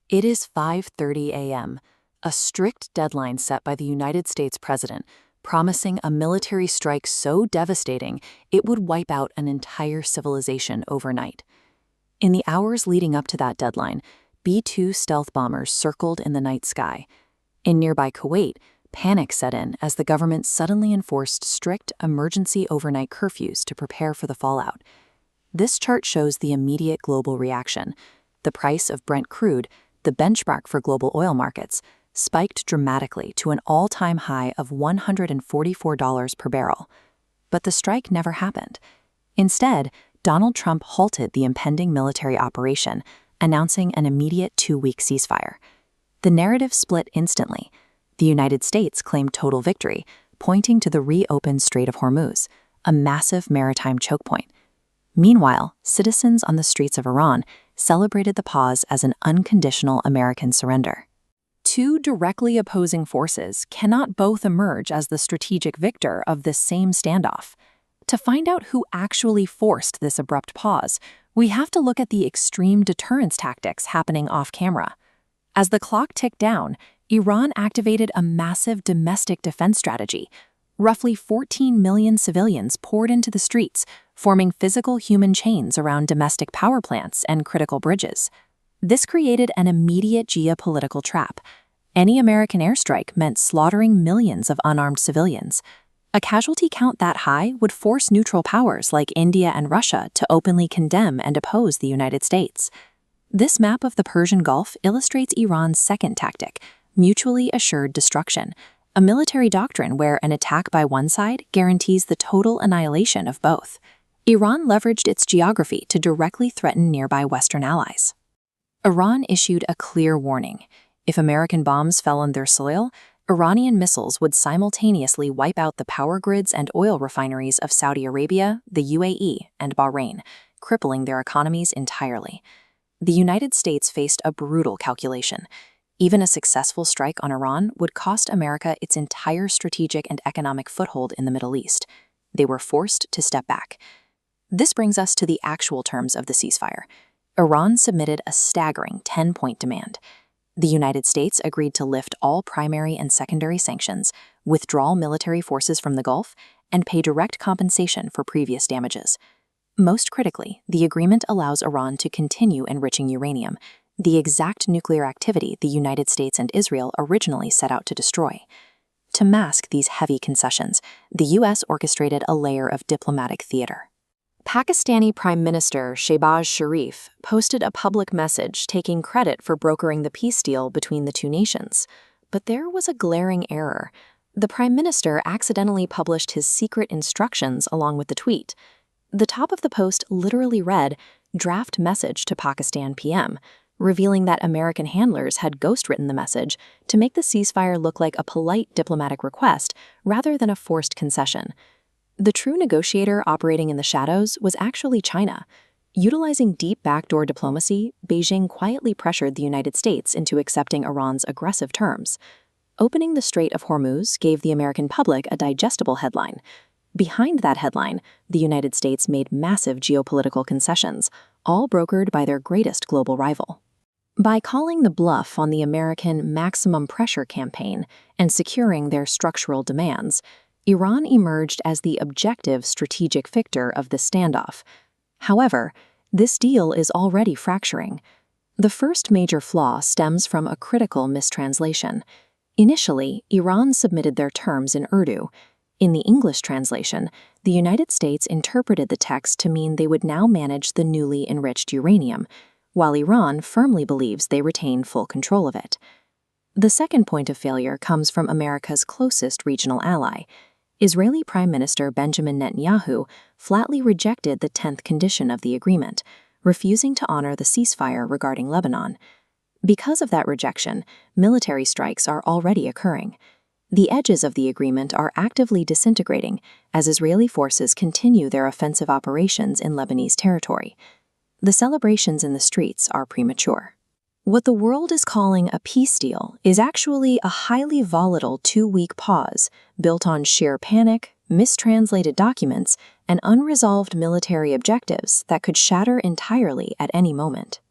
It is 5:30 a.m., a strict deadline set by the United States president, promising a military strike so devastating it would wipe out an entire civilization overnight. In the hours leading up to that deadline, B-2 stealth bombers circled in the night sky. In nearby Kuwait, panic set in as the government suddenly enforced strict emergency overnight curfews to prepare for the fallout. This chart shows the immediate global reaction. The price of Brent crude, the benchmark for global oil markets, spiked dramatically to an all-time high of $144 per barrel. But the strike never happened. Instead, Donald Trump halted the impending military operation, announcing an immediate 2-week ceasefire. The narrative split instantly. The United States claimed total victory, pointing to the reopened Strait of Hormuz, a massive maritime choke point. Meanwhile, citizens on the streets of Iran celebrated the pause as an unconditional American surrender. Two directly opposing forces cannot both emerge as the strategic victor of this same standoff. To find out who actually forced this abrupt pause, we have to look at the extreme deterrence tactics happening off-camera. As the clock ticked down, Iran activated a massive domestic defense strategy. Roughly 14 million civilians poured into the streets, forming physical human chains around domestic power plants and critical bridges. This created an immediate geopolitical trap. Any American airstrike meant slaughtering millions of unarmed civilians. A casualty count that high would force neutral powers like India and Russia to openly condemn and oppose the United States. This map of the Persian Gulf illustrates Iran's second tactic, mutually assured destruction, a military doctrine where an attack by one side guarantees the total annihilation of both. Iran leveraged its geography to directly threaten nearby Western allies. Iran issued a clear warning. If American bombs fell on their soil, Iranian missiles would simultaneously wipe out the power grids and oil refineries of Saudi Arabia, the UAE, and Bahrain, crippling their economies entirely. The United States faced a brutal calculation. Even a successful strike on Iran would cost America its entire strategic and economic foothold in the Middle East. They were forced to step back. This brings us to the actual terms of the ceasefire. Iran submitted a staggering 10-point demand. The United States agreed to lift all primary and secondary sanctions, withdraw military forces from the Gulf, and pay direct compensation for previous damages. Most critically, the agreement allows Iran to continue enriching uranium, the exact nuclear activity the United States and Israel originally set out to destroy. To mask these heavy concessions, the U.S. orchestrated a layer of diplomatic theater. Pakistani Prime Minister Shehbaz Sharif posted a public message taking credit for brokering the peace deal between the two nations. But there was a glaring error. The Prime Minister accidentally published his secret instructions along with the tweet. The top of the post literally read, "Draft message to Pakistan PM," revealing that American handlers had ghostwritten the message to make the ceasefire look like a polite diplomatic request rather than a forced concession. The true negotiator operating in the shadows was actually China. Utilizing deep backdoor diplomacy, Beijing quietly pressured the United States into accepting Iran's aggressive terms. Opening the Strait of Hormuz gave the American public a digestible headline. Behind that headline, the United States made massive geopolitical concessions, all brokered by their greatest global rival. By calling the bluff on the American maximum pressure campaign and securing their structural demands, Iran emerged as the objective strategic victor of the standoff. However, this deal is already fracturing. The first major flaw stems from a critical mistranslation. Initially, Iran submitted their terms in Urdu. In the English translation, the United States interpreted the text to mean they would now manage the newly enriched uranium, while Iran firmly believes they retain full control of it. The second point of failure comes from America's closest regional ally. Israeli Prime Minister Benjamin Netanyahu flatly rejected the 10th condition of the agreement, refusing to honor the ceasefire regarding Lebanon. Because of that rejection, military strikes are already occurring. The edges of the agreement are actively disintegrating as Israeli forces continue their offensive operations in Lebanese territory. The celebrations in the streets are premature. What the world is calling a peace deal is actually a highly volatile 2-week pause built on sheer panic, mistranslated documents, and unresolved military objectives that could shatter entirely at any moment.